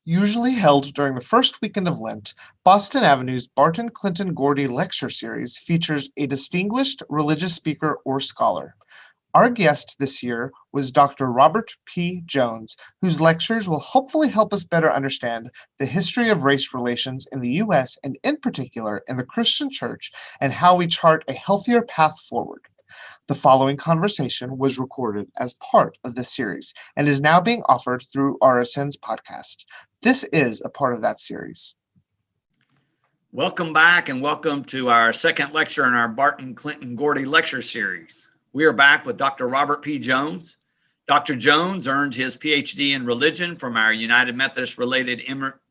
Usually held during the first weekend of Lent, Boston Avenue's Barton-Clinton-Gordey lecture series features a distinguished religious speaker or scholar. Our guest this year was Dr. Robert P. Jones, whose lectures will hopefully help us better understand the history of race relations in the U.S. and in particular in the Christian church and how we chart a healthier path forward. The following conversation was recorded as part of this series and is now being offered through RSN's podcast. This is a part of that series. Welcome back and welcome to our second lecture in our Barton-Clinton-Gordey lecture series. We are back with Dr. Robert P. Jones. Dr. Jones earned his Ph.D. in religion from our United Methodist-related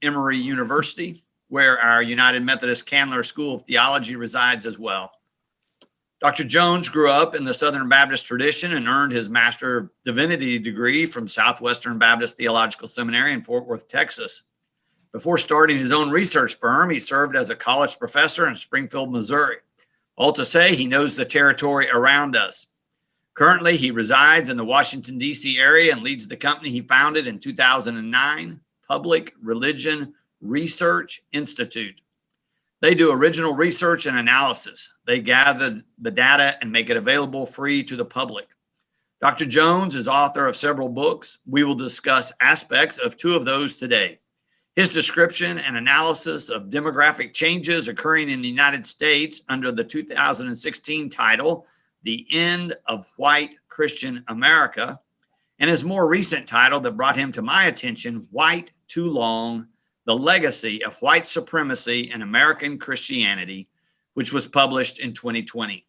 Emory University, where our United Methodist Candler School of Theology resides as well. Dr. Jones grew up in the Southern Baptist tradition and earned his Master of Divinity degree from Southwestern Baptist Theological Seminary in Fort Worth, Texas. Before starting his own research firm, he served as a college professor in Springfield, Missouri. All to say, he knows the territory around us. Currently, he resides in the Washington, D.C. area and leads the company he founded in 2009, Public Religion Research Institute. They do original research and analysis. They gather the data and make it available free to the public. Dr. Jones is author of several books. We will discuss aspects of two of those today. His description and analysis of demographic changes occurring in the United States under the 2016 title, The End of White Christian America, and his more recent title that brought him to my attention, White Too Long, The Legacy of White Supremacy in American Christianity, which was published in 2020.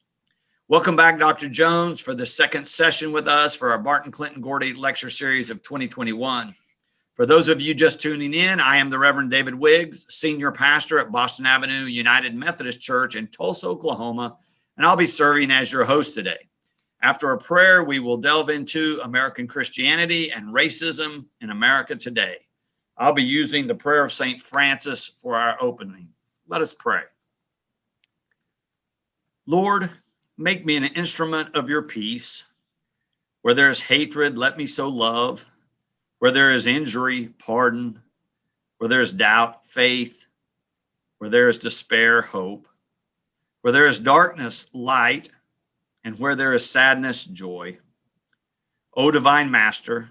Welcome back, Dr. Jones, for the second session with us for our Barton-Clinton-Gordey lecture series of 2021. For those of you just tuning in, I am the Reverend David Wiggs, senior pastor at Boston Avenue United Methodist Church in Tulsa, Oklahoma, and I'll be serving as your host today. After a prayer, we will delve into American Christianity and racism in America today. I'll be using the prayer of St. Francis for our opening. Let us pray. Lord, make me an instrument of your peace. Where there is hatred, let me sow love. Where there is injury, pardon. Where there is doubt, faith. Where there is despair, hope. Where there is darkness, light. And where there is sadness, joy. O divine Master,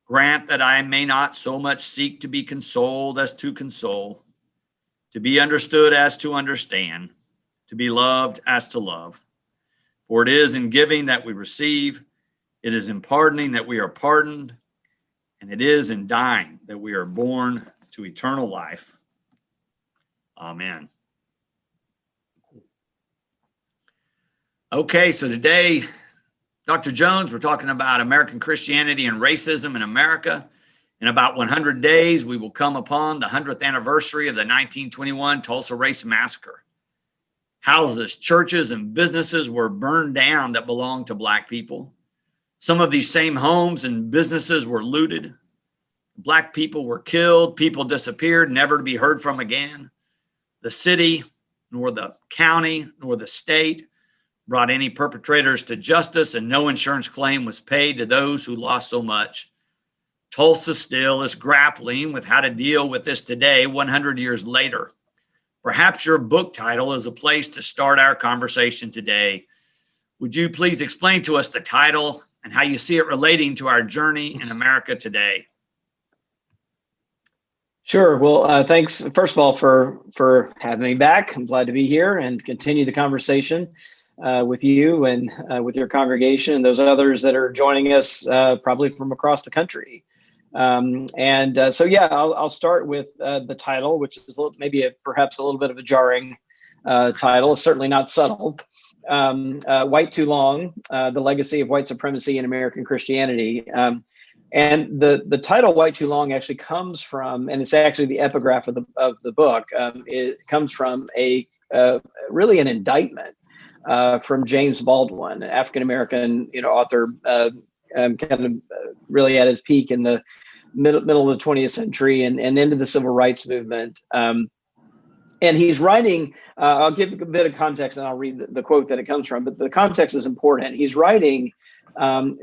grant that I may not so much seek to be consoled as to console, to be understood as to understand, to be loved as to love. For it is in giving that we receive, it is in pardoning that we are pardoned, and it is in dying that we are born to eternal life. Amen. Okay, so today, Dr. Jones, we're talking about American Christianity and racism in America. In about 100 days, we will come upon the 100th anniversary of the 1921 Tulsa Race Massacre. Houses, churches, and businesses were burned down that belonged to Black people. Some of these same homes and businesses were looted. Black people were killed, people disappeared, never to be heard from again. The city, nor the county, nor the state brought any perpetrators to justice, and no insurance claim was paid to those who lost so much. Tulsa still is grappling with how to deal with this today, 100 years later. Perhaps your book title is a place to start our conversation today. Would you please explain to us the title and how you see it relating to our journey in America today? Sure. Well, thanks, first of all, for having me back. I'm glad to be here and continue the conversation with you and with your congregation and those others that are joining us probably from across the country. I'll start with the title, which is maybe perhaps a little bit of a jarring title. It's certainly not subtle. White Too Long, The Legacy of White Supremacy in American Christianity. And the title White Too Long actually comes from, and it's actually the epigraph of the book. It comes from really an indictment from James Baldwin, an African-American, author, really at his peak in the middle of the 20th century and into the civil rights movement. And he's writing, I'll give a bit of context and I'll read the quote that it comes from, but the context is important. He's writing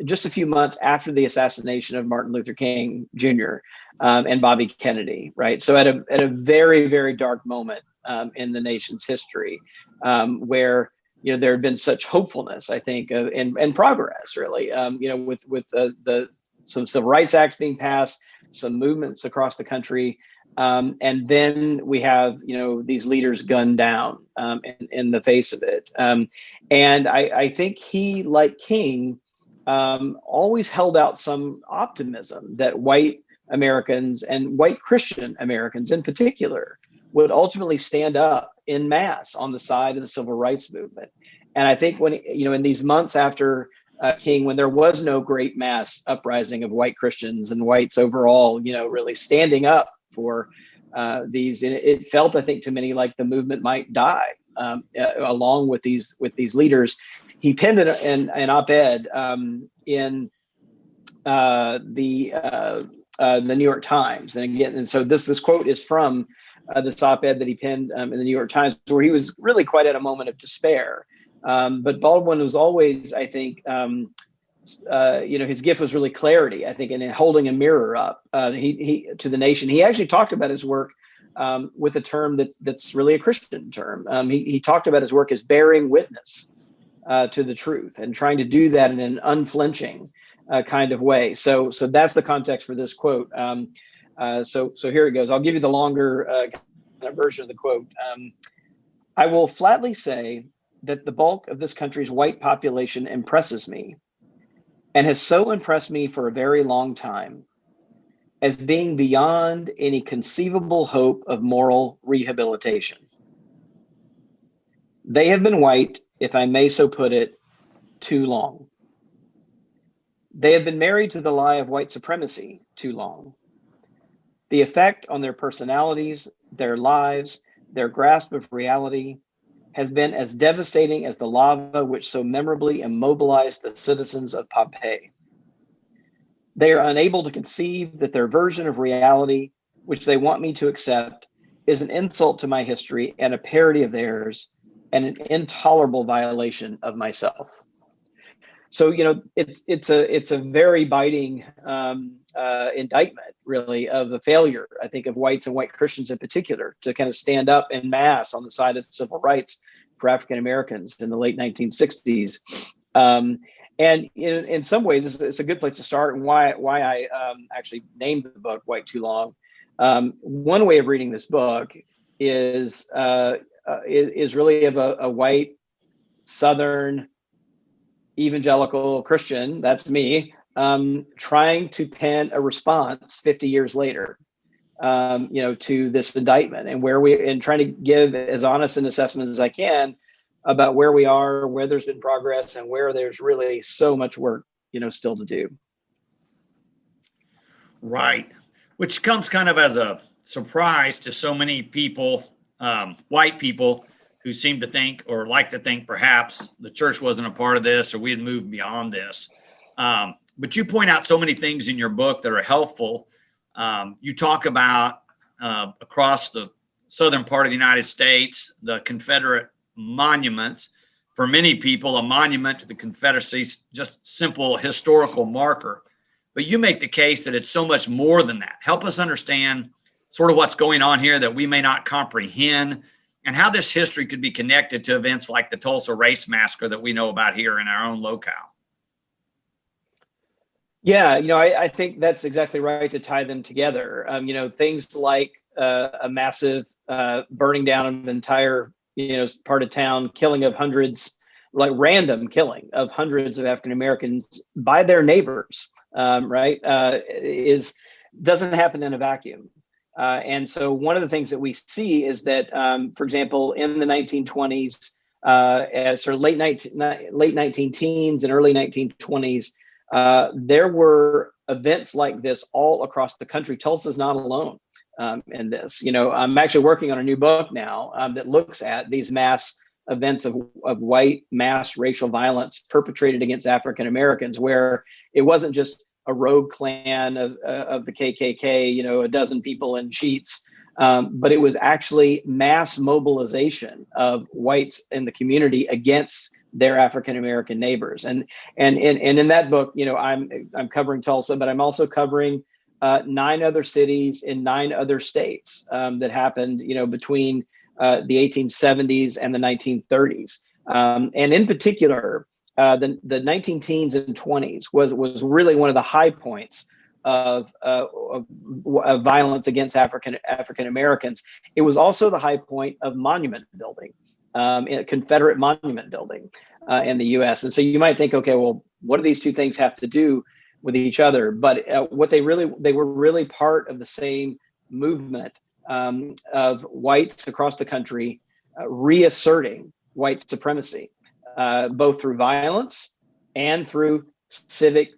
just a few months after the assassination of Martin Luther King Jr. And Bobby Kennedy, right? So at a very, very dark moment in the nation's history, where there had been such hopefulness, I think, and progress, really, with some civil rights acts being passed, some movements across the country, and then we have these leaders gunned down in the face of it, and I think he, like King, always held out some optimism that white Americans and white Christian Americans in particular would ultimately stand up in mass on the side of the civil rights movement. And I think when, in these months after King, when there was no great mass uprising of white Christians and whites overall, really standing up for these, it felt, I think, to many like the movement might die along with these leaders. He penned an op-ed in the New York Times, and so this quote is from this op-ed that he penned in the New York Times, where he was really quite at a moment of despair. But Baldwin was always, I think, his gift was really clarity, I think, and in holding a mirror up he to the nation. He actually talked about his work with a term that's really a Christian term. He talked about his work as bearing witness to the truth and trying to do that in an unflinching kind of way. So that's the context for this quote. So here it goes. I'll give you the longer version of the quote. I will flatly say that the bulk of this country's white population impresses me, and has so impressed me for a very long time, as being beyond any conceivable hope of moral rehabilitation. They have been white, if I may so put it, too long. They have been married to the lie of white supremacy too long. The effect on their personalities, their lives, their grasp of reality has been as devastating as the lava which so memorably immobilized the citizens of Pompeii. They are unable to conceive that their version of reality, which they want me to accept, is an insult to my history and a parody of theirs, and an intolerable violation of myself. So, it's a very biting indictment, really, of the failure, I think, of whites and white Christians in particular to kind of stand up en masse on the side of civil rights for African Americans in the late 1960s. And in some ways, it's a good place to start, and why I actually named the book "White Too Long." One way of reading this book is really of a white Southern evangelical Christian, that's me, trying to pen a response 50 years later, to this indictment, and trying to give as honest an assessment as I can about where we are, where there's been progress, and where there's really so much work, still to do. Right, which comes kind of as a surprise to so many people, white people, who seem to think, or like to think, perhaps the church wasn't a part of this, or we had moved beyond this. But you point out so many things in your book that are helpful. You talk about across the southern part of the United States, the Confederate monuments. For many people, a monument to the Confederacy is just simple historical marker. But you make the case that it's so much more than that. Help us understand sort of what's going on here that we may not comprehend, and how this history could be connected to events like the Tulsa Race Massacre that we know about here in our own locale. Yeah, I think that's exactly right to tie them together. Things like a massive burning down of an entire, part of town, killing of hundreds, like random killing of hundreds of African Americans by their neighbors, right, doesn't happen in a vacuum. And so one of the things that we see is that, for example, in the 1920s, sort of late 19 teens and early 1920s, there were events like this all across the country. Tulsa's not alone in this. I'm actually working on a new book now that looks at these mass events of white mass racial violence perpetrated against African Americans, where it wasn't just a rogue clan of the KKK, a dozen people in sheets, but it was actually mass mobilization of whites in the community against their African American neighbors. And in that book, I'm covering Tulsa, but I'm also covering 9 other cities in 9 other states that happened, between the 1870s and the 1930s. And in particular, the 19 teens and 20s was really one of the high points of violence against African Americans. It was also the high point of monument building, Confederate monument building in the U.S. And so you might think, okay, well, what do these two things have to do with each other? But they were really part of the same movement of whites across the country reasserting white supremacy, both through violence and through civic,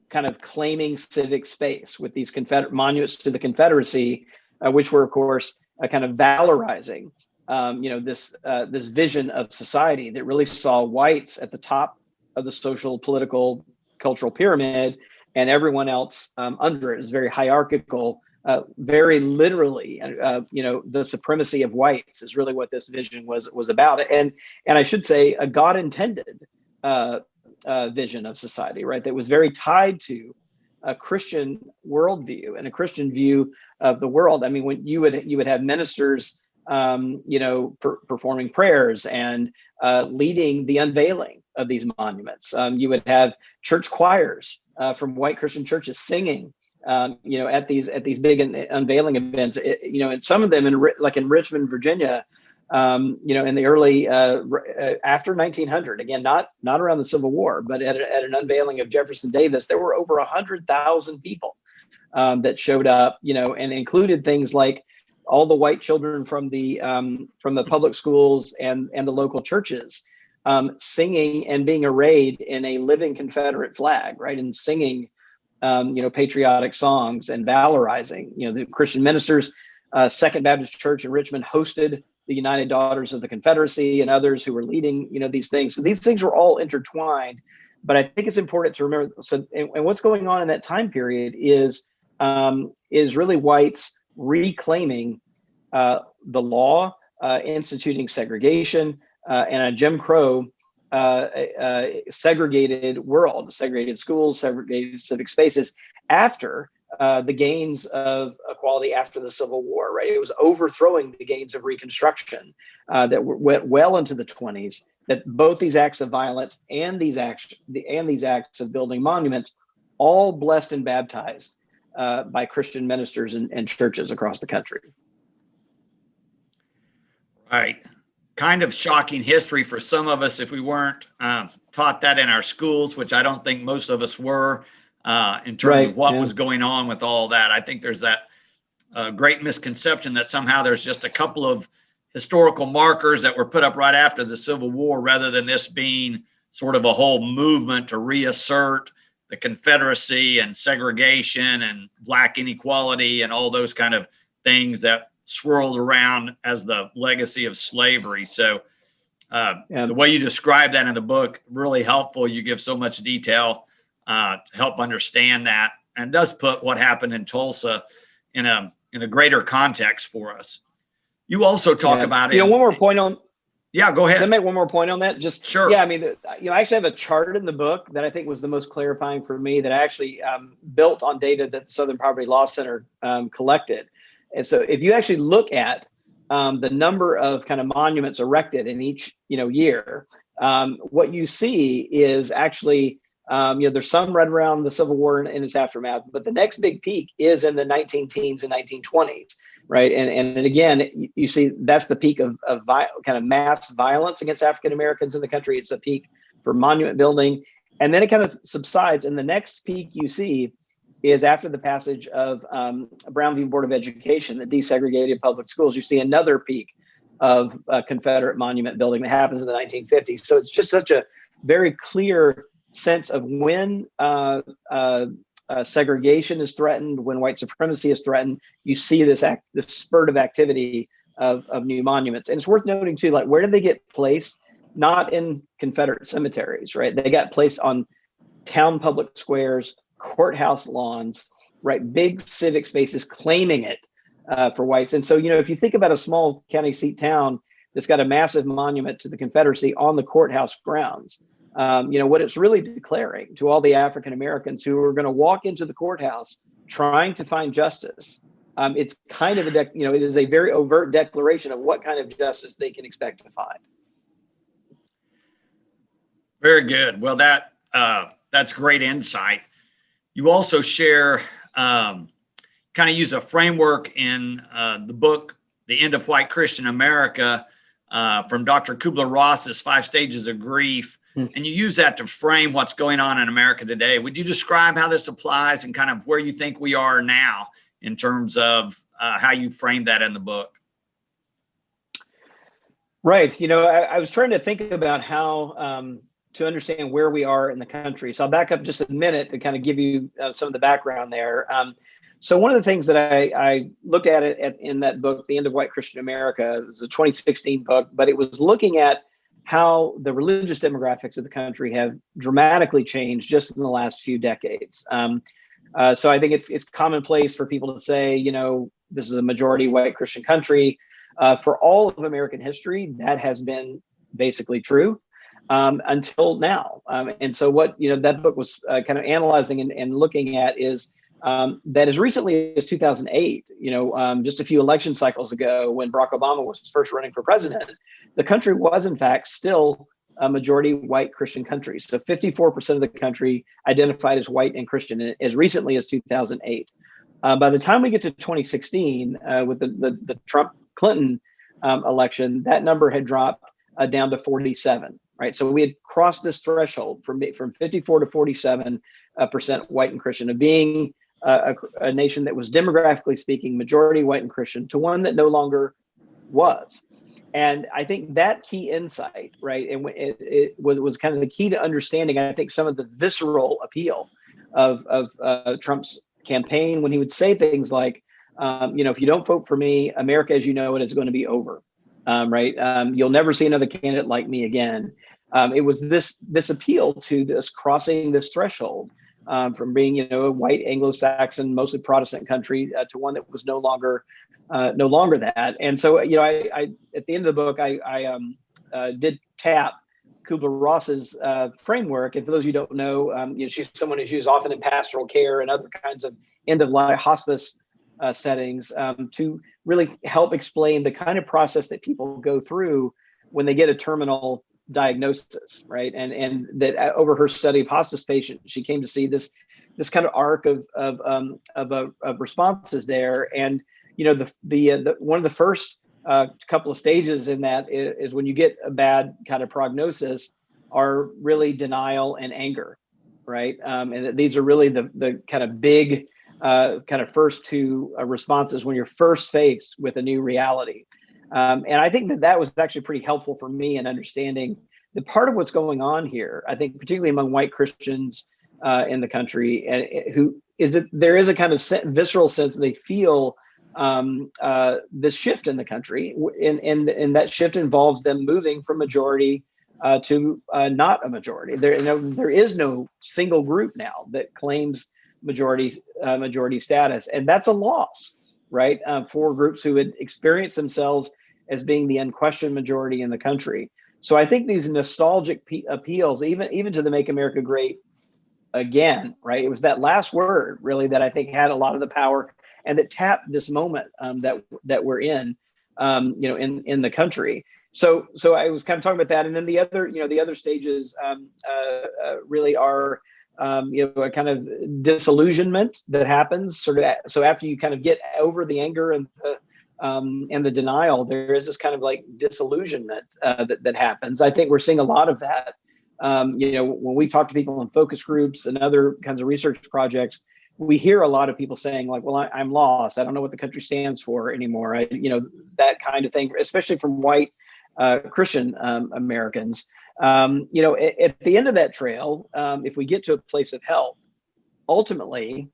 kind of claiming civic space with these Confederate monuments to the Confederacy, which were, of course, kind of valorizing, this vision of society that really saw whites at the top of the social, political, cultural pyramid, and everyone else under it is very hierarchical. Very literally, the supremacy of whites is really what this vision was about, and I should say a God-intended vision of society, right? That was very tied to a Christian worldview and a Christian view of the world. I mean, when you would have ministers, performing prayers and leading the unveiling of these monuments. You would have church choirs from white Christian churches singing, at these big unveiling events. And some of them like in Richmond, Virginia, in the early after 1900, again, not around the Civil War, but at an unveiling of Jefferson Davis, there were over 100,000 people that showed up, and included things like all the white children from the public schools and the local churches singing and being arrayed in a living Confederate flag, right, and singing patriotic songs and valorizing. The Christian ministers, Second Baptist Church in Richmond hosted the United Daughters of the Confederacy and others who were leading, these things. So these things were all intertwined. But I think it's important to remember. So, and what's going on in that time period is really whites reclaiming the law, instituting segregation, and a Jim Crow segregated world, segregated schools, segregated civic spaces after the gains of equality after the Civil War, right? It was overthrowing the gains of Reconstruction that went well into the 20s. That both these acts of violence and these acts of building monuments, all blessed and baptized by Christian ministers and churches across the country. Right. Kind of shocking history for some of us if we weren't taught that in our schools, which I don't think most of us were, in terms of what was going on with all that. I think there's that great misconception that somehow there's just a couple of historical markers that were put up right after the Civil War, rather than this being sort of a whole movement to reassert the Confederacy and segregation and Black inequality and all those kind of things that swirled around as the legacy of slavery. So the way you describe that in the book, really helpful. You give so much detail to help understand that, and does put what happened in Tulsa in a greater context for us. You also talk about it. One more point on. Yeah, go ahead. Can I make one more point on that? Just sure. Yeah, I mean, I actually have a chart in the book that I think was the most clarifying for me, that I actually built on data that the Southern Poverty Law Center collected. And so if you actually look at the number of kind of monuments erected in each year, what you see is actually there's some right around the Civil War and its aftermath, but the next big peak is in the 19-teens and 1920s, right? And again, you see that's the peak of kind of mass violence against African Americans in the country. It's a peak for monument building, and then it kind of subsides. And the next peak you see is after the passage of Brown v. Board of Education that desegregated public schools. You see another peak of Confederate monument building that happens in the 1950s. So it's just such a very clear sense of when segregation is threatened, when white supremacy is threatened. You see this spurt of activity of new monuments. And it's worth noting too, like, where did they get placed? Not in Confederate cemeteries, right? They got placed on town public squares, courthouse lawns, right? Big civic spaces claiming it for whites. And so, if you think about a small county seat town, that's got a massive monument to the Confederacy on the courthouse grounds. What it's really declaring to all the African Americans who are going to walk into the courthouse trying to find justice. It's kind of it is a very overt declaration of what kind of justice they can expect to find. Very good. Well, that's great insight. You also share, kind of use a framework in the book, The End of White Christian America, from Dr. Kubler-Ross's 5 Stages of Grief. And you use that to frame what's going on in America today. Would you describe how this applies and kind of where you think we are now in terms of how you framed that in the book? Right. I was trying to think about how to understand where we are in the country. So I'll back up just a minute to kind of give you some of the background there. So one of the things that I looked at in that book, The End of White Christian America, it was a 2016 book, but it was looking at how the religious demographics of the country have dramatically changed just in the last few decades. So I think it's commonplace for people to say, this is a majority white Christian country. For all of American history, that has been basically true until now. And so what that book was kind of analyzing and looking at is that as recently as 2008, just a few election cycles ago, when Barack Obama was first running for president, the country was in fact still a majority white Christian country. So 54% of the country identified as white and Christian as recently as 2008. By the time we get to 2016, with the Trump-Clinton election, that number had dropped down to 47. Right, so we had crossed this threshold from 54 to 47% white and Christian, of being a nation that was demographically speaking majority white and Christian to one that no longer was. And I think that key insight, right, and it was kind of the key to understanding, I think, some of the visceral appeal of Trump's campaign when he would say things like, if you don't vote for me, America as you know it is going to be over. Right, you'll never see another candidate like me again. It was this appeal to this crossing this threshold from being, a white Anglo-Saxon, mostly Protestant country to one that was no longer that. And so, I at the end of the book, I did tap Kubler-Ross's framework. And for those of you who don't know, she's someone who's used often in pastoral care and other kinds of end-of-life hospice settings to really help explain the kind of process that people go through when they get a terminal diagnosis, right? And that over her study of hospice patients, she came to see this kind of arc of responses there. And the one of the first couple of stages in that is when you get a bad kind of prognosis are really denial and anger, right? And these are really the kind of big kind of first two responses when you're first faced with a new reality. And I think that was actually pretty helpful for me in understanding that part of what's going on here, I think, particularly among white Christians in the country, who is that there is a kind of visceral sense that they feel this shift in the country. And that shift involves them moving from majority to not a majority. There is no single group now that claims majority status, and that's a loss, right, for groups who had experienced themselves as being the unquestioned majority in the country. So I think these nostalgic appeals, even to the "Make America Great Again," right, it was that last word really that I think had a lot of the power and that tapped this moment that we're in, in the country. So I was kind of talking about that, and then the other stages really are. A kind of disillusionment that happens so after you kind of get over the anger and the denial, there is this kind of like disillusionment that happens. I think we're seeing a lot of that. When we talk to people in focus groups and other kinds of research projects, we hear a lot of people saying like, well, I'm lost. I don't know what the country stands for anymore. That kind of thing, especially from white Christian Americans. At the end of that trail, if we get to a place of health, ultimately,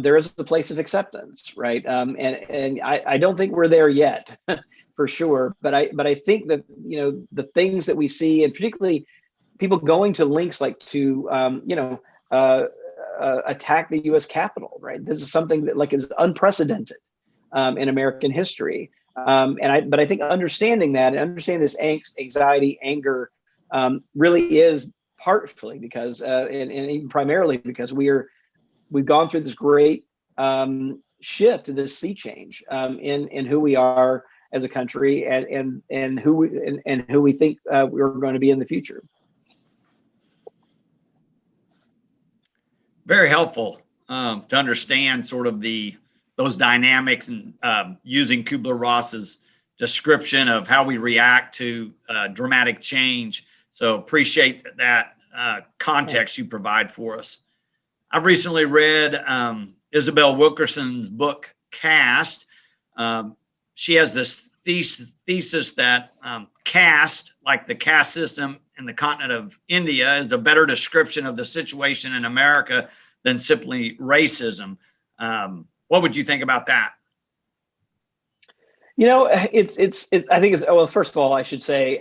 there is a place of acceptance, right? And I don't think we're there yet, for sure. But I think that the things that we see, and particularly people going to links like to attack the U.S. Capitol, right? This is something that like is unprecedented in American history. But I think understanding that and understanding this angst, anxiety, anger really is partially because, and even primarily because we've gone through this great shift, this sea change in who we are as a country and who we think we're going to be in the future. Very helpful to understand sort of those dynamics and using Kubler-Ross's description of how we react to dramatic change. So appreciate that context you provide for us. I've recently read Isabel Wilkerson's book, Caste. She has this thesis that caste, like the caste system in the continent of India, is a better description of the situation in America than simply racism. What would you think about that? It's I think it's, well, first of all, I should say,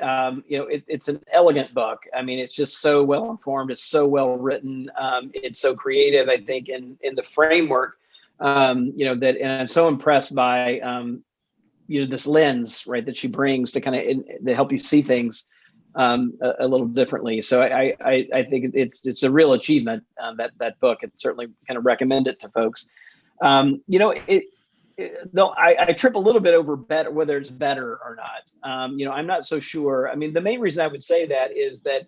it's an elegant book. I mean, it's just so well informed. It's so well written. It's so creative, I think, in the framework, and I'm so impressed by, this lens, right, that she brings to kind of to help you see things a little differently. So I think it's a real achievement, that book, and certainly kind of recommend it to folks. Though I trip a little bit over whether it's better or not. I'm not so sure. I mean, the main reason I would say that is that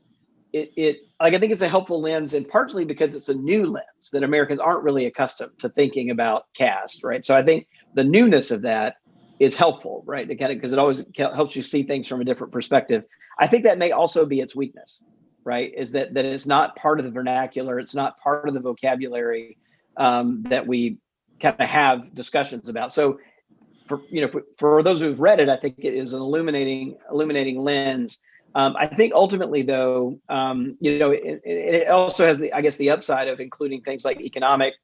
I think it's a helpful lens, and partly because it's a new lens that Americans aren't really accustomed to thinking about caste, right? So I think the newness of that is helpful, right? Because it always helps you see things from a different perspective. I think that may also be its weakness, right? Is that it's not part of the vernacular, it's not part of the vocabulary that we kind of have discussions about. So for those who've read it, I think it is an illuminating lens. I think ultimately, though, it also has the upside of including things like economic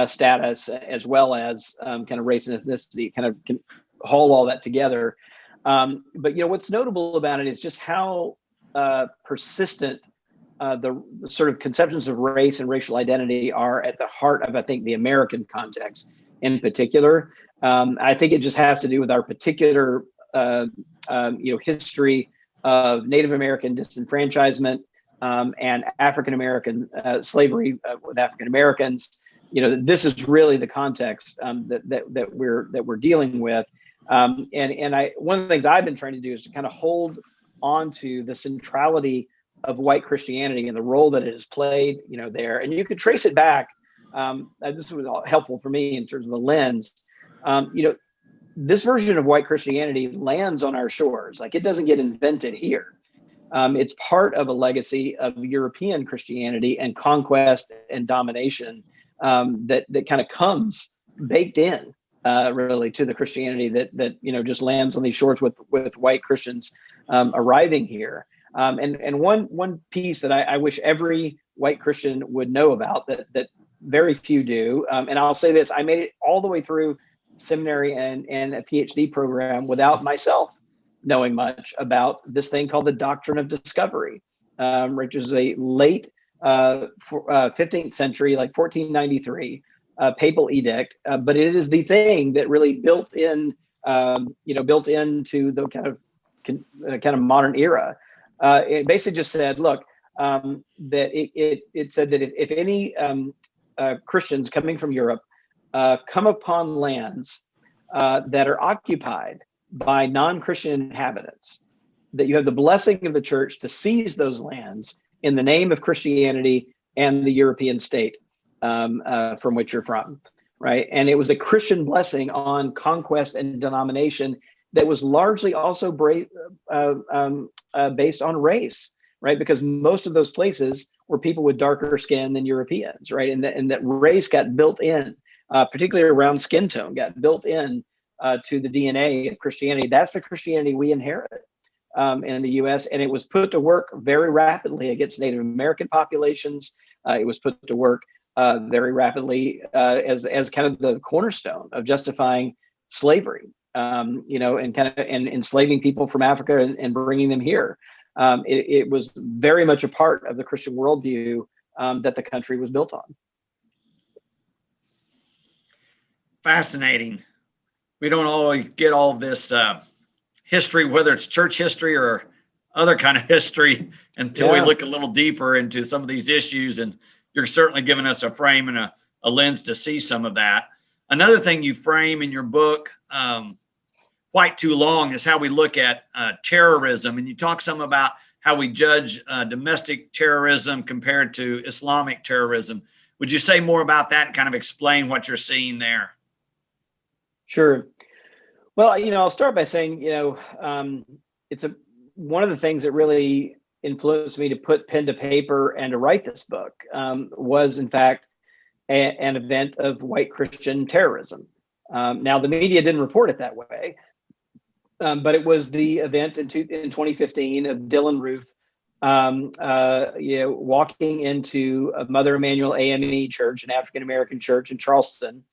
status, as well as kind of race and ethnicity, kind of can haul all that together. But what's notable about it is just how persistent the sort of conceptions of race and racial identity are at the heart of, I think, the American context in particular. I think it just has to do with our particular, history of Native American disenfranchisement and African American slavery with African Americans. This is really the context that we're dealing with. And one of the things I've been trying to do is to kind of hold on to the centrality of white Christianity and the role that it has played, there. And you could trace it back. This was helpful for me in terms of a lens. This version of white Christianity lands on our shores. Like, it doesn't get invented here. It's part of a legacy of European Christianity and conquest and domination that kind of comes baked in really to the Christianity that just lands on these shores with white Christians arriving here. And one piece that I wish every white Christian would know about that very few do. And I'll say this: I made it all the way through seminary and a Ph.D. program without myself knowing much about this thing called the doctrine of discovery, which is a late 15th century, like 1493 papal edict. But it is the thing that really built into the kind of modern era. It basically just said, look, that it said that if any Christians coming from Europe come upon lands that are occupied by non-Christian inhabitants, that you have the blessing of the church to seize those lands in the name of Christianity and the European state from which you're from, right? And it was a Christian blessing on conquest and denomination that was largely also based on race, right? Because most of those places were people with darker skin than Europeans, right? And that race got built in, particularly around skin tone, got built in to the DNA of Christianity. That's the Christianity we inherit in the U.S., and it was put to work very rapidly against Native American populations. It was put to work very rapidly as kind of the cornerstone of justifying slavery. And kind of enslaving people from Africa and bringing them here. It was very much a part of the Christian worldview that the country was built on. Fascinating. we don't always get all this history, whether it's church history or other kind of history, until we look a little deeper into some of these issues. And you're certainly giving us a frame and a lens to see some of that. Another thing you frame in your book, Quite Too Long, is how we look at terrorism. And you talk some about how we judge domestic terrorism compared to Islamic terrorism. Would you say more about that and kind of explain what you're seeing there? Sure. Well, I'll start by saying, it's one of the things that really influenced me to put pen to paper and to write this book was, in fact, an event of white Christian terrorism. Now, the media didn't report it that way, but it was the event in 2015 of Dylan Roof, walking into a Mother Emanuel AME church, an African-American church in Charleston,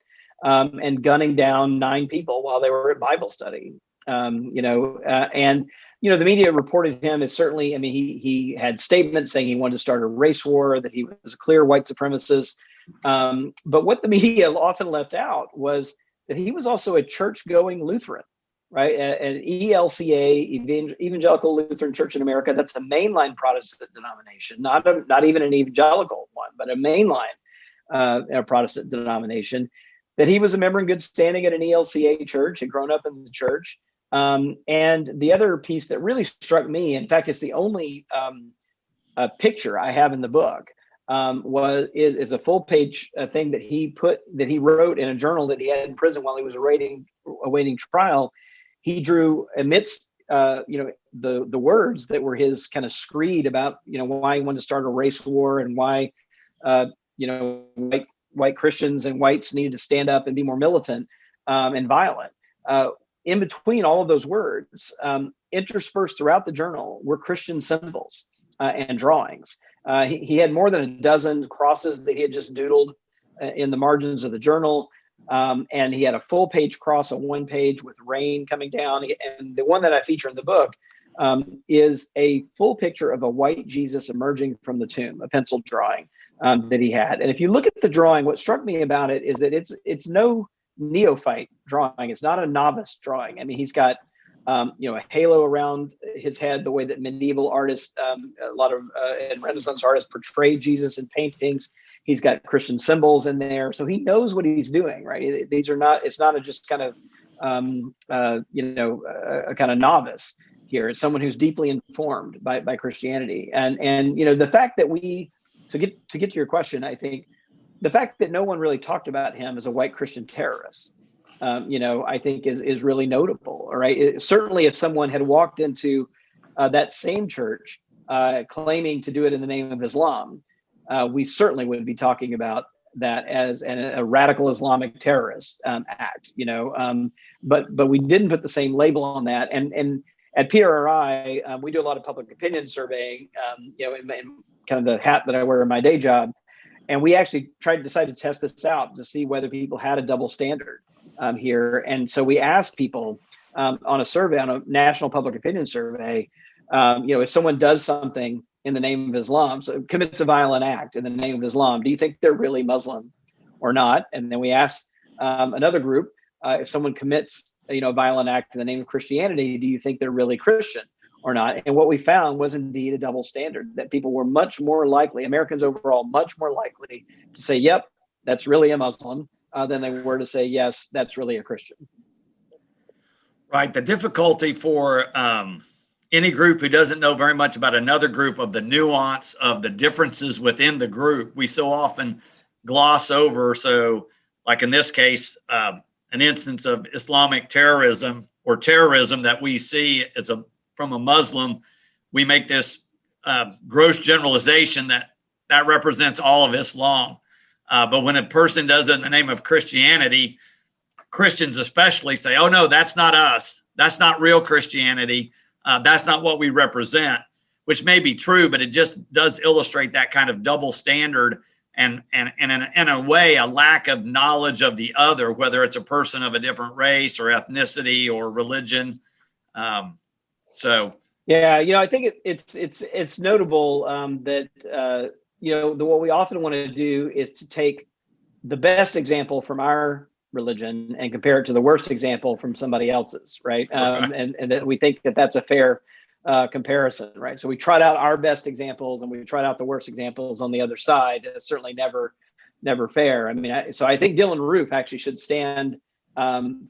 and gunning down 9 people while they were at Bible study. The media reported him as certainly, he had statements saying he wanted to start a race war, that he was a clear white supremacist. But what the media often left out was that he was also a church-going Lutheran, right? An ELCA, Evangelical Lutheran Church in America. That's a mainline Protestant denomination, not even an evangelical one, but a mainline Protestant denomination. That he was a member in good standing at an ELCA church, had grown up in the church. And the other piece that really struck me, in fact, it's the only picture I have in the book, is a full page thing that he wrote in a journal that he had in prison while he was awaiting trial. He drew amidst the words that were his kind of screed about why he wanted to start a race war and why white Christians and whites needed to stand up and be more militant and violent. In between all of those words, interspersed throughout the journal, were Christian symbols and drawings. He had more than a dozen crosses that he had just doodled in the margins of the journal. And he had a full page cross on one page with rain coming down. And the one that I feature in the book is a full picture of a white Jesus emerging from the tomb, a pencil drawing that he had. And if you look at the drawing, what struck me about it is that it's no neophyte drawing. It's not a novice drawing. He's got a halo around his head, the way that medieval artists, a lot of and Renaissance artists portray Jesus in paintings. He's got Christian symbols in there, so he knows what he's doing. Right? It's not just kind of a kind of novice here. It's someone who's deeply informed by Christianity, and the fact that to get to your question, I think the fact that no one really talked about him as a white Christian terrorist, I think is really notable. All right. Certainly, if someone had walked into that same church claiming to do it in the name of Islam, we certainly would be talking about that as a radical Islamic terrorist act. But we didn't put the same label on that. And at PRRI, we do a lot of public opinion surveying. In kind of the hat that I wear in my day job. And we actually decided to test this out to see whether people had a double standard here. And so we asked people on a survey, on a national public opinion survey, if someone does something in the name of Islam, so commits a violent act in the name of Islam, do you think they're really Muslim or not? And then we asked another group, if someone commits a violent act in the name of Christianity, do you think they're really Christian or not? And what we found was indeed a double standard, that people were much more likely, Americans overall, much more likely to say, yep, that's really a Muslim, than they were to say, yes, that's really a Christian. Right. The difficulty for any group who doesn't know very much about another group, of the nuance of the differences within the group, we so often gloss over. So like in this case, an instance of Islamic terrorism or terrorism that we see from a Muslim, we make this gross generalization that represents all of Islam. But when a person does it in the name of Christianity, Christians especially say, oh, no, that's not us. That's not real Christianity. That's not what we represent, which may be true, but it just does illustrate that kind of double standard and in a way, a lack of knowledge of the other, whether it's a person of a different race or ethnicity or religion. I think it's notable that what we often want to do is to take the best example from our religion and compare it to the worst example from somebody else's, right? Right. And that we think that that's a fair comparison, right? So we tried out our best examples and we tried out the worst examples on the other side. It's certainly never fair. I mean, so I think Dylan Roof actually should stand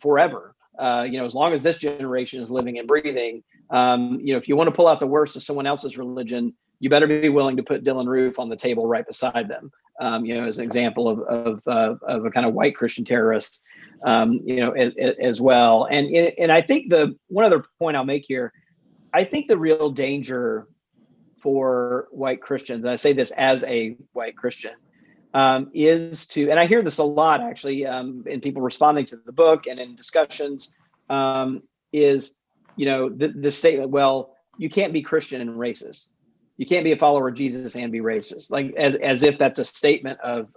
forever. As long as this generation is living and breathing, if you want to pull out the worst of someone else's religion, you better be willing to put Dylan Roof on the table right beside them. As an example of a kind of white Christian terrorist, as well. And I think one other point I'll make here, I think the real danger for white Christians, and I say this as a white Christian, is to, and I hear this a lot actually in people responding to the book and in discussions, is, the statement, well, you can't be Christian and racist. You can't be a follower of Jesus and be racist, like as if that's a statement of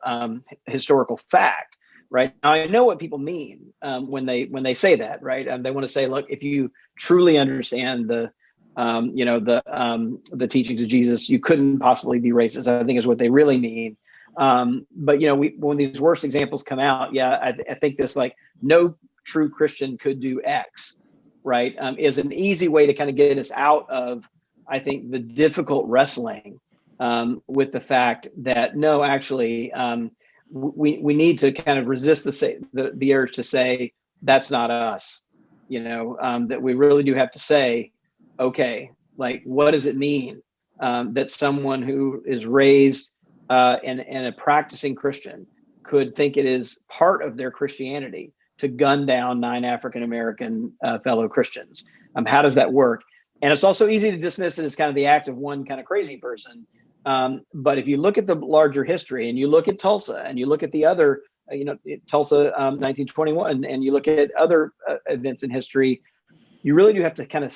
historical fact, right? Now, I know what people mean when they say that, right? They want to say, look, if you truly understand the teachings of Jesus, you couldn't possibly be racist, I think is what they really mean. But when these worst examples come out, I think this, like, no true Christian could do X, right? Is an easy way to kind of get us out of, I think, the difficult wrestling with the fact that no, actually, we need to kind of resist the urge to say that's not us. That we really do have to say, okay, like, what does it mean that someone who is raised and a practicing Christian could think it is part of their Christianity to gun down 9 African-American fellow Christians? How does that work? And it's also easy to dismiss it as kind of the act of one kind of crazy person. But if you look at the larger history and you look at Tulsa and you look at the other, Tulsa 1921, and you look at other events in history, you really do have to kind of,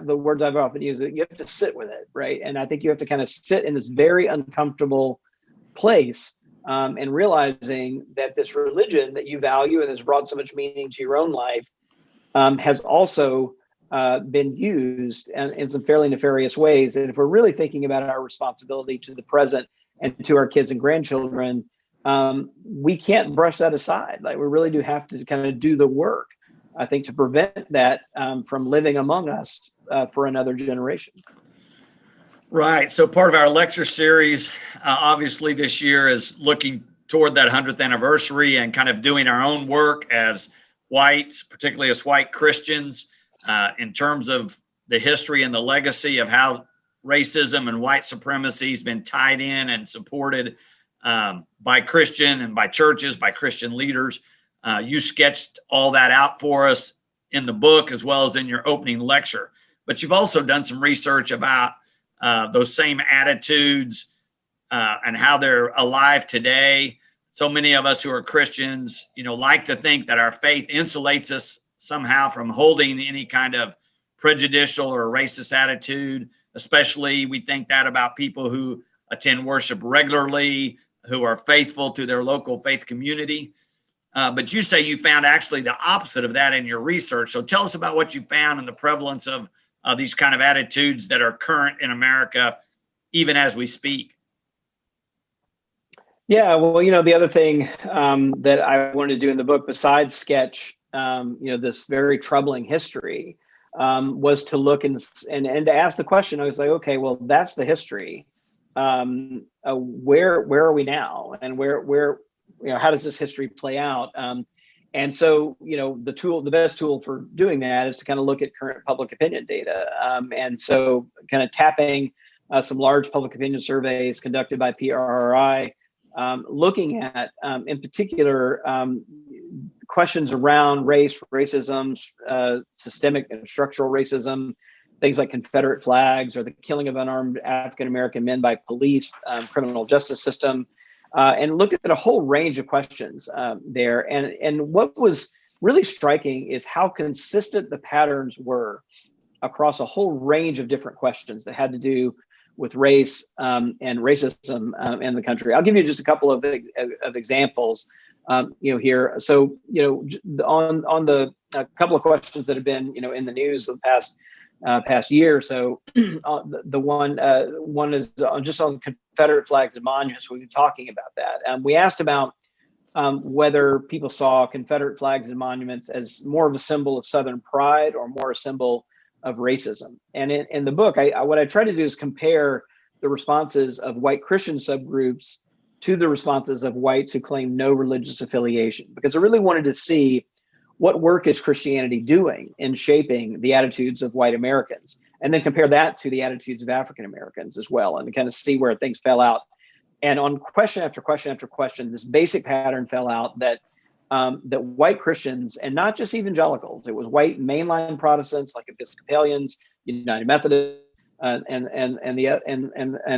the words I've often used, you have to sit with it, right? And I think you have to kind of sit in this very uncomfortable place and realizing that this religion that you value and has brought so much meaning to your own life has also been used in some fairly nefarious ways. And if we're really thinking about our responsibility to the present and to our kids and grandchildren, we can't brush that aside. Like, we really do have to kind of do the work, I think, to prevent that from living among us for another generation. Right. So part of our lecture series, obviously this year, is looking toward that 100th anniversary and kind of doing our own work as whites, particularly as white Christians, in terms of the history and the legacy of how racism and white supremacy has been tied in and supported by Christian and by churches, by Christian leaders. You sketched all that out for us in the book as well as in your opening lecture. But you've also done some research about those same attitudes and how they're alive today. So many of us who are Christians, like to think that our faith insulates us somehow from holding any kind of prejudicial or racist attitude. Especially, we think that about people who attend worship regularly, who are faithful to their local faith community. But you say you found actually the opposite of that in your research. So tell us about what you found and the prevalence of these kind of attitudes that are current in America, even as we speak. Yeah, well, the other thing that I wanted to do in the book, besides sketch, this very troubling history, was to look and to ask the question. I was like, okay, well, that's the history. Where are we now, and where how does this history play out? And so, the best tool for doing that is to kind of look at current public opinion data. And so kind of tapping some large public opinion surveys conducted by PRRI, looking at, in particular, questions around race, racism, systemic and structural racism, things like Confederate flags or the killing of unarmed African-American men by police, criminal justice system, and looked at a whole range of questions there. And what was really striking is how consistent the patterns were across a whole range of different questions that had to do with race and racism in the country. I'll give you just a couple of examples here. So, on the a couple of questions that have been, in the news the past year or so, the one is just on Confederate flags and monuments. We've been talking about that. We asked about whether people saw Confederate flags and monuments as more of a symbol of Southern pride or more a symbol of racism. And in the book, what I try to do is compare the responses of white Christian subgroups to the responses of whites who claim no religious affiliation, because I really wanted to see what work is Christianity doing in shaping the attitudes of white Americans, and then compare that to the attitudes of African Americans as well, and kind of see where things fell out. And on question after question after question, this basic pattern fell out that that white Christians, and not just evangelicals, it was white mainline Protestants like Episcopalians, United Methodists, and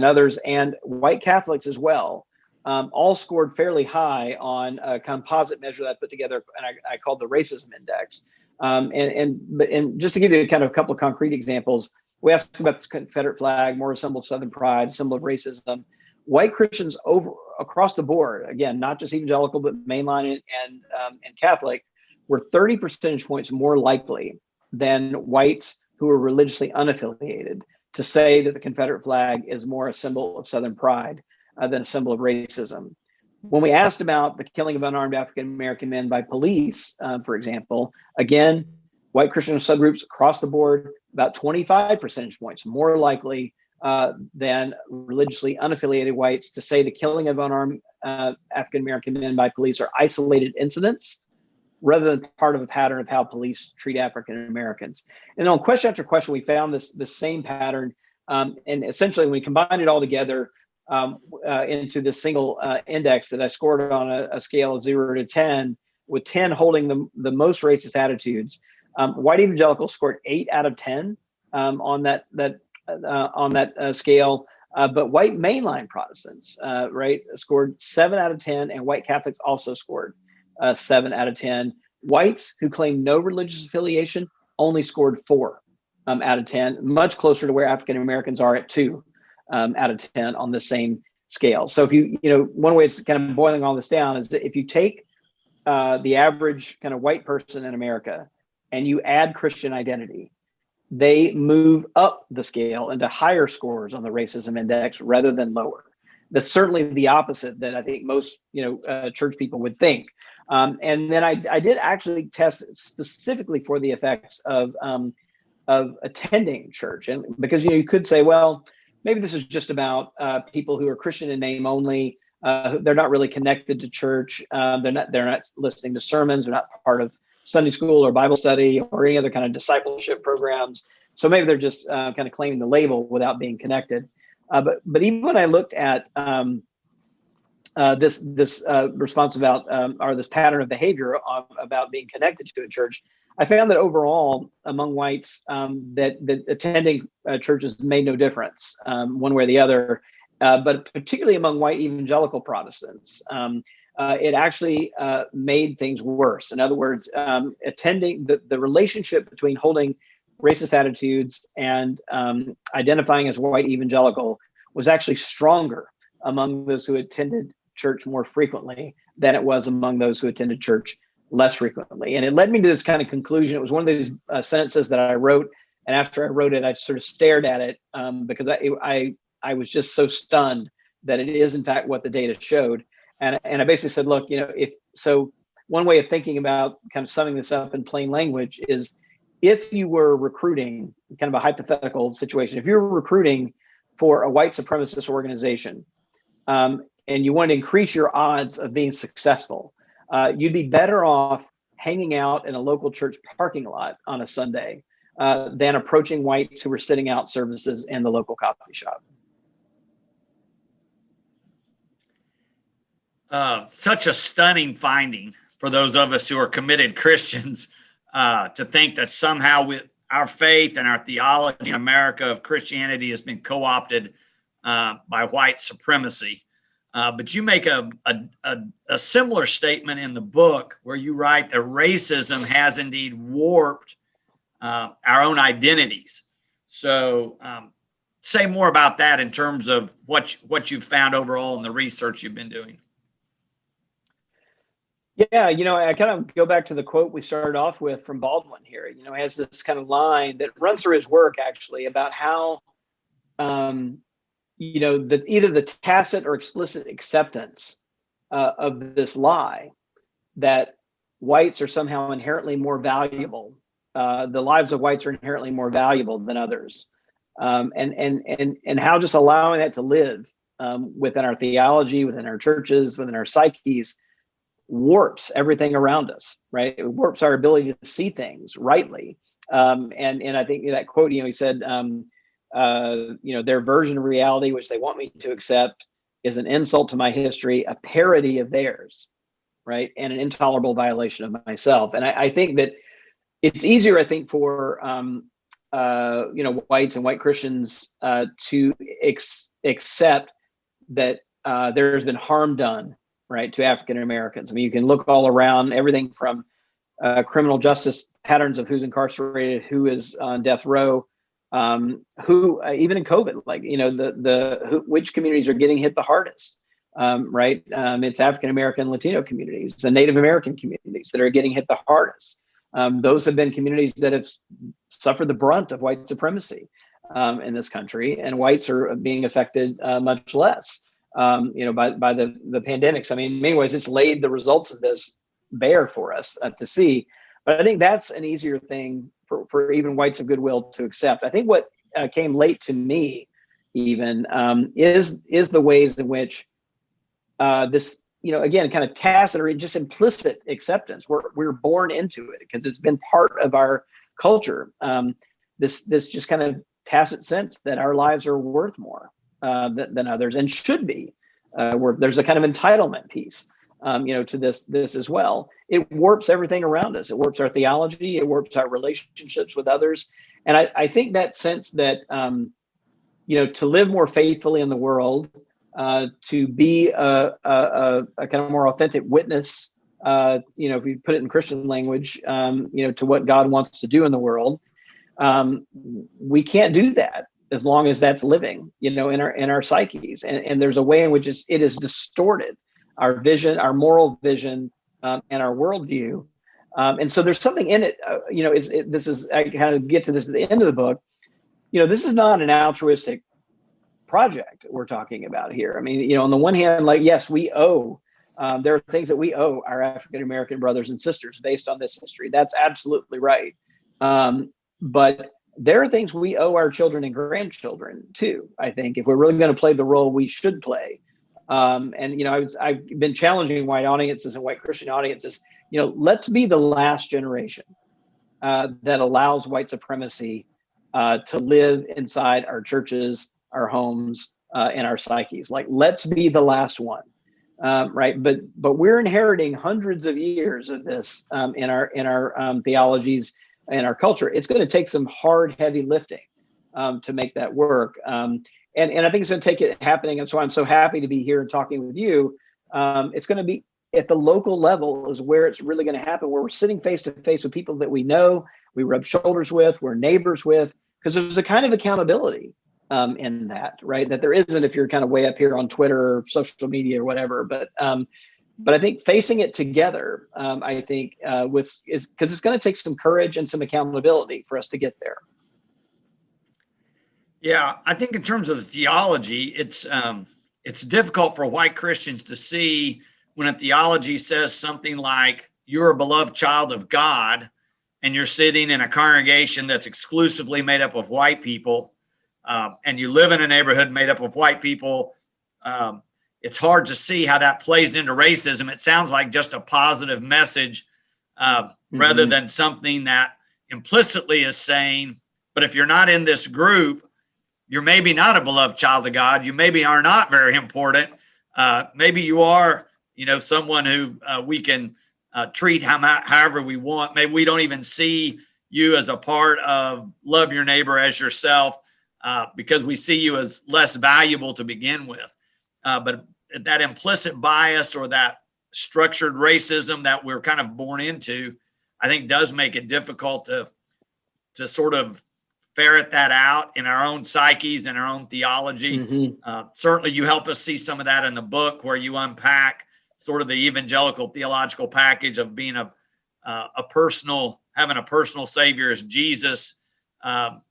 others, and white Catholics as well, all scored fairly high on a composite measure that I put together, and I called the racism index. And just to give you kind of a couple of concrete examples, we asked about the Confederate flag, more a symbol of Southern pride, a symbol of racism. White Christians across the board, again, not just evangelical, but mainline and Catholic, were 30 percentage points more likely than whites who were religiously unaffiliated to say that the Confederate flag is more a symbol of Southern pride than a symbol of racism. When we asked about the killing of unarmed African-American men by police, for example, again, white Christian subgroups across the board, about 25 percentage points more likely than religiously unaffiliated whites to say the killing of unarmed African-American men by police are isolated incidents rather than part of a pattern of how police treat African-Americans. And on question after question, we found this same pattern. And essentially, when we combined it all together into this single index that I scored on a scale of 0 to 10, with 10 holding the most racist attitudes, white evangelicals scored 8 out of 10 on that scale, but white mainline Protestants, scored 7 out of 10, and white Catholics also scored 7 out of 10. Whites who claim no religious affiliation only scored 4 out of 10, much closer to where African Americans are at 2 out of 10 on the same scale. So if one way it's kind of boiling all this down is that if you take the average kind of white person in America and you add Christian identity, they move up the scale into higher scores on the racism index rather than lower. That's certainly the opposite that I think most church people would think. And then I did actually test specifically for the effects of attending church, and because you could say, well, maybe this is just about people who are Christian in name only. They're not really connected to church. They're not listening to sermons. They're not part of Sunday school or Bible study or any other kind of discipleship programs. So maybe they're just kind of claiming the label without being connected. But even when I looked at this response about or this pattern of behavior about being connected to a church, I found that overall among whites that attending churches made no difference one way or the other, but particularly among white evangelical Protestants, it actually made things worse. In other words, attending the relationship between holding racist attitudes and identifying as white evangelical was actually stronger among those who attended church more frequently than it was among those who attended church less frequently. And it led me to this kind of conclusion. It was one of these sentences that I wrote, and after I wrote it, I sort of stared at it because I was just so stunned that it is in fact what the data showed. And I basically said, look, one way of thinking about kind of summing this up in plain language is, if you were recruiting, kind of a hypothetical situation, if you were recruiting for a white supremacist organization and you want to increase your odds of being successful, you'd be better off hanging out in a local church parking lot on a Sunday than approaching whites who were sitting out services in the local coffee shop. Such a stunning finding for those of us who are committed Christians, to think that somehow our faith and our theology in America of Christianity has been co-opted by white supremacy. But you make a similar statement in the book where you write that racism has indeed warped our own identities. So say more about that in terms of what you've found overall in the research you've been doing. Yeah, I kind of go back to the quote we started off with from Baldwin here. He has this kind of line that runs through his work actually about how, either the tacit or explicit acceptance of this lie that whites are somehow inherently more valuable. The lives of whites are inherently more valuable than others, and how just allowing that to live within our theology, within our churches, within our psyches, warps everything around us, right? It warps our ability to see things rightly. And I think that quote, he said, their version of reality, which they want me to accept, is an insult to my history, a parody of theirs, right? And an intolerable violation of myself. And I think that it's easier, I think, for whites and white Christians to accept that there's been harm done, right, to African Americans. I mean, you can look all around, everything from criminal justice patterns of who's incarcerated, who is on death row, who even in COVID, like which communities are getting hit the hardest, right? It's African American, Latino communities, the Native American communities that are getting hit the hardest. Those have been communities that have suffered the brunt of white supremacy in this country, and whites are being affected much less, by the pandemics. I mean, in many ways, it's laid the results of this bare for us to see. But I think that's an easier thing for even whites of goodwill to accept. I think what came late to me even is the ways in which this, again, kind of tacit or just implicit acceptance. We're born into it because it's been part of our culture. This just kind of tacit sense that our lives are worth more than others and should be. There's a kind of entitlement piece, to this as well. It warps everything around us. It warps our theology. It warps our relationships with others. And I think that sense that, to live more faithfully in the world, to be a kind of more authentic witness, if you put it in Christian language, to what God wants to do in the world, we can't do that as long as that's living, in our psyches. And there's a way in which it is distorted our vision, our moral vision, and our worldview. And so there's something in it, I kind of get to this at the end of the book. This is not an altruistic project we're talking about here. I mean, on the one hand, like, yes, we owe, there are things that we owe our African-American brothers and sisters based on this history. That's absolutely right. But there are things we owe our children and grandchildren too, I think, if we're really going to play the role we should play. I've been challenging white audiences and white Christian audiences, let's be the last generation that allows white supremacy to live inside our churches, our homes, and our psyches. Like, let's be the last one, right? But we're inheriting hundreds of years of this in our theologies and our culture. It's going to take some hard, heavy lifting to make that work. And I think it's going to take it happening. And so I'm so happy to be here and talking with you. It's going to be at the local level is where it's really going to happen, where we're sitting face to face with people that we know, we rub shoulders with, we're neighbors with, because there's a kind of accountability in that, right? That there isn't if you're kind of way up here on Twitter or social media or whatever. But I think facing it together, I think is because it's going to take some courage and some accountability for us to get there. Yeah, I think in terms of the theology, it's difficult for white Christians to see when a theology says something like, you're a beloved child of God, and you're sitting in a congregation that's exclusively made up of white people, and you live in a neighborhood made up of white people. It's hard to see how that plays into racism. It sounds like just a positive message rather than something that implicitly is saying, but if you're not in this group, you're maybe not a beloved child of God. You maybe are not very important. Maybe you are, someone who we can treat however we want. Maybe we don't even see you as a part of love your neighbor as yourself because we see you as less valuable to begin with. But that implicit bias or that structured racism that we're kind of born into, I think does make it difficult to sort of ferret that out in our own psyches and our own theology. Certainly you help us see some of that in the book where you unpack sort of the evangelical theological package of being having a personal savior as Jesus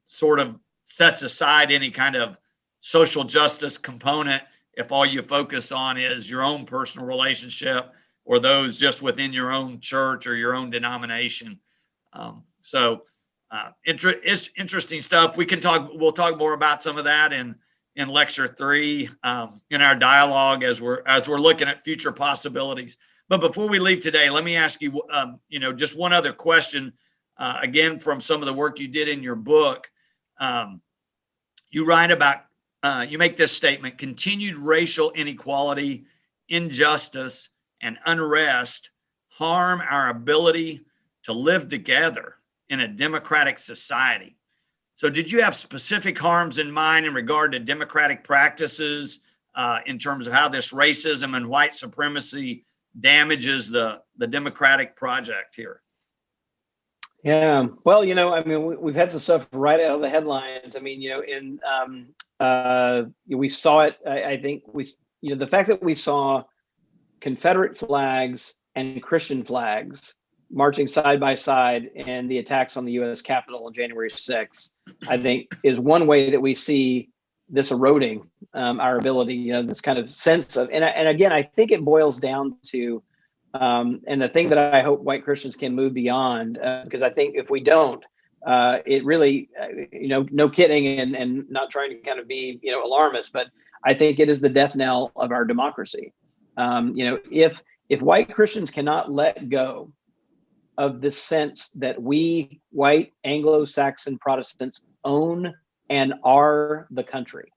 sort of sets aside any kind of social justice component if all you focus on is your own personal relationship or those just within your own church or your own denomination. It's interesting stuff. We'll talk more about some of that in lecture 3 in our dialogue as we're looking at future possibilities. But before we leave today, let me ask you, just one other question. Again, from some of the work you did in your book, you write about, you make this statement: continued racial inequality, injustice, and unrest harm our ability to live together in a democratic society. So did you have specific harms in mind in regard to democratic practices in terms of how this racism and white supremacy damages the democratic project here? Yeah, well, we've had some stuff right out of the headlines. We saw it. I think the fact that we saw Confederate flags and Christian flags marching side by side in the attacks on the U.S. Capitol on January 6th, I think is one way that we see this eroding our ability, this kind of sense of, and again, I think it boils down to, and the thing that I hope white Christians can move beyond, because I think if we don't, it really, no kidding and not trying to kind of be, alarmist, but I think it is the death knell of our democracy. If white Christians cannot let go of this sense that we white Anglo-Saxon Protestants own and are the country,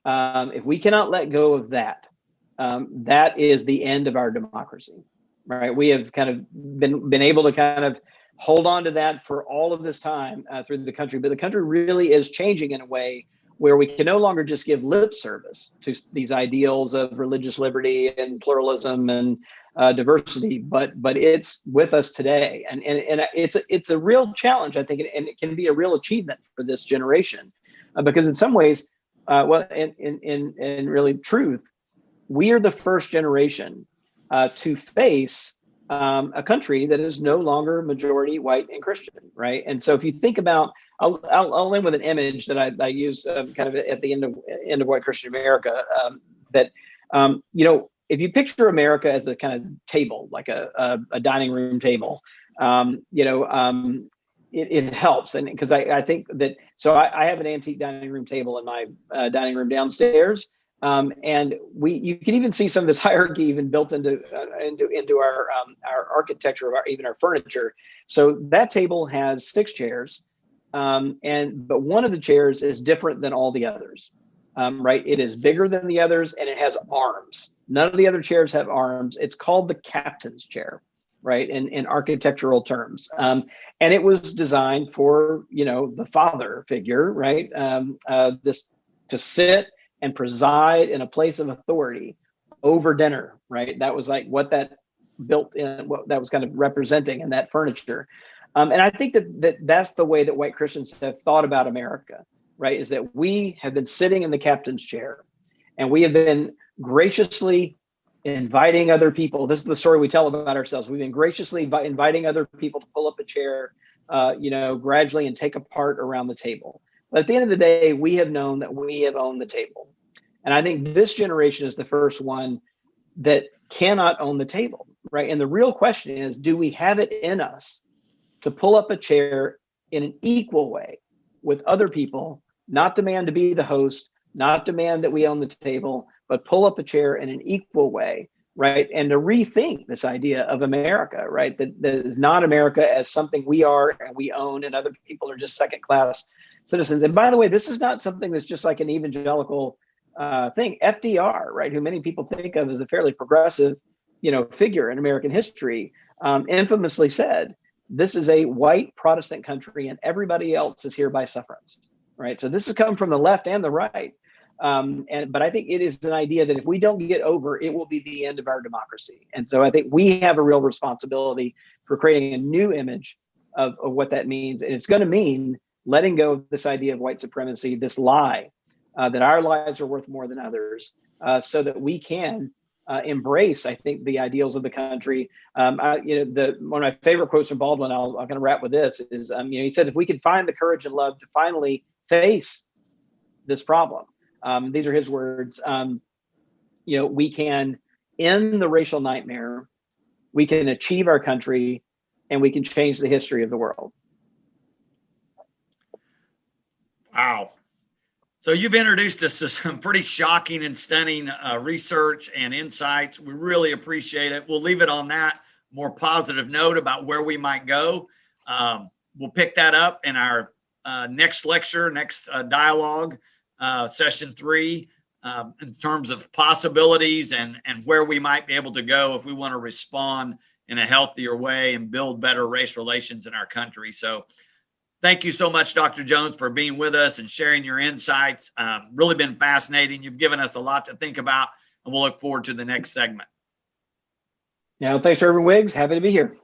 if we cannot let go of that, that is the end of our democracy, right? We have kind of been able to kind of hold on to that for all of this time through the country, but the country really is changing in a way where we can no longer just give lip service to these ideals of religious liberty and pluralism and diversity, but it's with us today, and it's a real challenge, I think, and it can be a real achievement for this generation, because in some ways, in really truth, we are the first generation to face a country that is no longer majority white and Christian, right? And so if you think about, I'll end with an image that I used kind of at the end of White Christian America, that if you picture America as a kind of table, like a dining room table, it helps, and because I think that, so I have an antique dining room table in my dining room downstairs. And you can even see some of this hierarchy even built into our architecture of our furniture. So that table has 6 chairs, but one of the chairs is different than all the others, right? It is bigger than the others, and it has arms. None of the other chairs have arms. It's called the captain's chair, right? In architectural terms, and it was designed for the father figure, right? This to sit and preside in a place of authority over dinner, right? That was like what that built in, what that was kind of representing in that furniture. And I think that's the way that white Christians have thought about America, right? Is that we have been sitting in the captain's chair, and we have been graciously inviting other people. This is the story we tell about ourselves. We've been graciously inviting other people to pull up a chair, gradually, and take a part around the table. But at the end of the day, we have known that we have owned the table. And I think this generation is the first one that cannot own the table, right? And the real question is, do we have it in us to pull up a chair in an equal way with other people, not demand to be the host, not demand that we own the table, but pull up a chair in an equal way, right? And to rethink this idea of America, right? That is not America as something we are and we own, and other people are just second-class citizens. And by the way, this is not something that's just like an evangelical thing. FDR, right, who many people think of as a fairly progressive, figure in American history, infamously said, "This is a white Protestant country, and everybody else is here by sufferance." Right. So this has come from the left and the right. But I think it is an idea that if we don't get over, it will be the end of our democracy. And so I think we have a real responsibility for creating a new image of what that means. And it's going to mean letting go of this idea of white supremacy, this lie that our lives are worth more than others, so that we can embrace, I think, the ideals of the country. One of my favorite quotes from Baldwin, I'm going to wrap with this, is, he said, if we could find the courage and love to finally face this problem, these are his words, we can end the racial nightmare, we can achieve our country, and we can change the history of the world. Wow. So you've introduced us to some pretty shocking and stunning research and insights. We really appreciate it. We'll leave it on that more positive note about where we might go. We'll pick that up in our next lecture, next dialogue, session 3, in terms of possibilities and where we might be able to go if we want to respond in a healthier way and build better race relations in our country. So thank you so much, Dr. Jones, for being with us and sharing your insights. Really been fascinating. You've given us a lot to think about, and we'll look forward to the next segment. Now, thanks, Reverend Wiggs. Happy to be here.